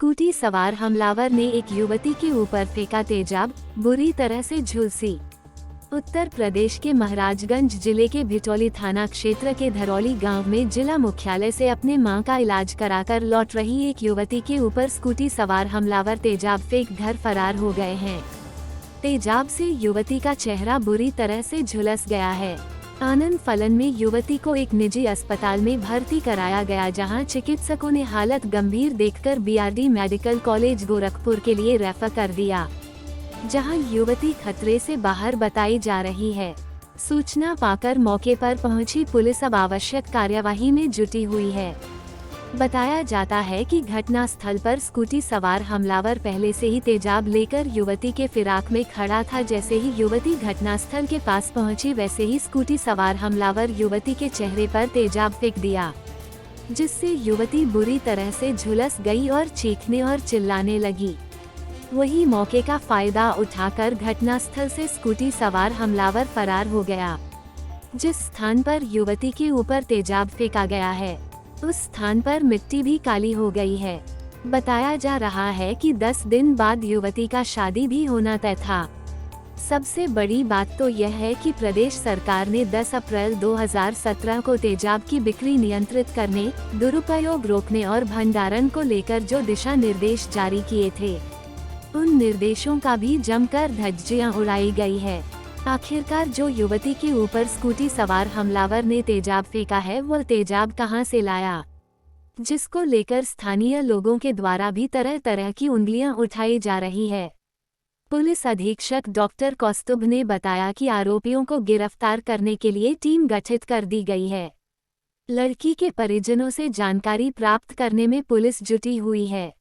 Scooty सवार हमलावर ने एक युवती के ऊपर फेंका तेजाब, बुरी तरह से झुलसी। उत्तर प्रदेश के महाराजगंज जिले के भिटौली थाना क्षेत्र के धरौली गांव में जिला मुख्यालय से अपने मां का इलाज कराकर लौट रही एक युवती के ऊपर स्कूटी सवार हमलावर तेजाब फेंक घर फरार हो गए हैं। तेजाब से युवती का चेहरा बुरी तरह से झुलस गया है। आनंद फलन में युवती को एक निजी अस्पताल में भर्ती कराया गया, जहां चिकित्सकों ने हालत गंभीर देखकर बीआरडी मेडिकल कॉलेज गोरखपुर के लिए रेफर कर दिया, जहां युवती खतरे से बाहर बताई जा रही है। सूचना पाकर मौके पर पहुंची पुलिस अब आवश्यक कार्यवाही में जुटी हुई है। बताया जाता है कि घटना स्थल पर स्कूटी सवार हमलावर पहले से ही तेजाब लेकर युवती के फिराक में खड़ा था। जैसे ही युवती घटनास्थल के पास पहुंची, वैसे ही स्कूटी सवार हमलावर युवती के चेहरे पर तेजाब फेंक दिया, जिससे युवती बुरी तरह से झुलस गई और चीखने और चिल्लाने लगी। वही मौके का फायदा उठाकर घटनास्थल से स्कूटी सवार हमलावर फरार हो गया। जिस स्थान पर युवती के ऊपर तेजाब फेंका गया है, उस स्थान पर मिट्टी भी काली हो गई है। बताया जा रहा है कि 10 दिन बाद युवती का शादी भी होना तय था। सबसे बड़ी बात तो यह है कि प्रदेश सरकार ने 10 अप्रैल 2017 को तेजाब की बिक्री नियंत्रित करने, दुरुपयोग रोकने और भंडारण को लेकर जो दिशा निर्देश जारी किए थे, उन निर्देशों का भी जमकर धज्जियां उड़ाई गई है। आखिरकार जो युवती के ऊपर स्कूटी सवार हमलावर ने तेजाब फेंका है, वो तेजाब कहां से लाया, जिसको लेकर स्थानीय लोगों के द्वारा भी तरह तरह की उंगलियां उठाई जा रही है। पुलिस अधीक्षक डॉक्टर कौस्तुभ ने बताया कि आरोपियों को गिरफ्तार करने के लिए टीम गठित कर दी गई है। लड़की के परिजनों से जानकारी प्राप्त करने में पुलिस जुटी हुई है।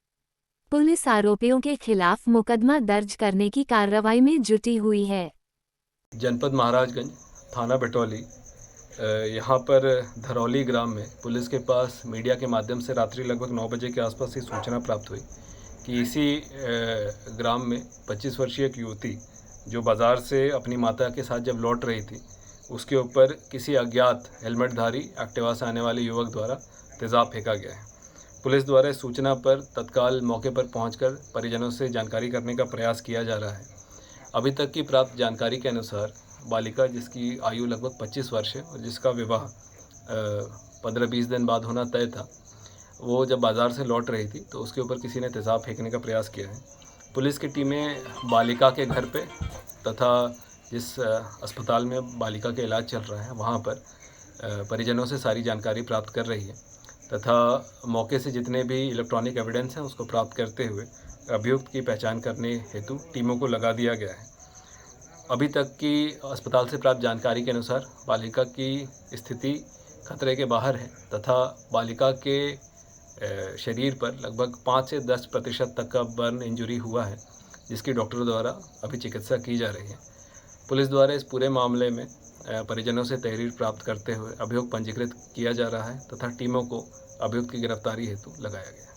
पुलिस आरोपियों के खिलाफ मुकदमा दर्ज करने की कार्रवाई में जुटी हुई है। जनपद महाराजगंज, थाना भिटौली, यहाँ पर धरौली ग्राम में पुलिस के पास मीडिया के माध्यम से रात्रि लगभग 9 बजे के आसपास ये सूचना प्राप्त हुई कि इसी ग्राम में 25 वर्षीय एक युवती जो बाज़ार से अपनी माता के साथ जब लौट रही थी, उसके ऊपर किसी अज्ञात हेलमेटधारी एक्टिवा से आने वाले युवक द्वारा तेजाब फेंका गया है। पुलिस द्वारा इस सूचना पर तत्काल मौके पर पहुंचकर परिजनों से जानकारी करने का प्रयास किया जा रहा है। अभी तक की प्राप्त जानकारी के अनुसार बालिका, जिसकी आयु लगभग 25 वर्ष है और जिसका विवाह 15-20 दिन बाद होना तय था, वो जब बाज़ार से लौट रही थी तो उसके ऊपर किसी ने तेजाब फेंकने का प्रयास किया है। पुलिस की टीमें बालिका के घर पे तथा जिस अस्पताल में बालिका का इलाज चल रहा है, वहाँ पर परिजनों से सारी जानकारी प्राप्त कर रही है तथा मौके से जितने भी इलेक्ट्रॉनिक एविडेंस हैं उसको प्राप्त करते हुए अभियुक्त की पहचान करने हेतु टीमों को लगा दिया गया है। अभी तक की अस्पताल से प्राप्त जानकारी के अनुसार बालिका की स्थिति खतरे के बाहर है तथा बालिका के शरीर पर लगभग 5 से 10% तक का बर्न इंजरी हुआ है, जिसकी डॉक्टरों द्वारा अभी चिकित्सा की जा रही है। पुलिस द्वारा इस पूरे मामले में परिजनों से तहरीर प्राप्त करते हुए अभियोग पंजीकृत किया जा रहा है तथा टीमों को अभियुक्त की गिरफ्तारी हेतु लगाया गया।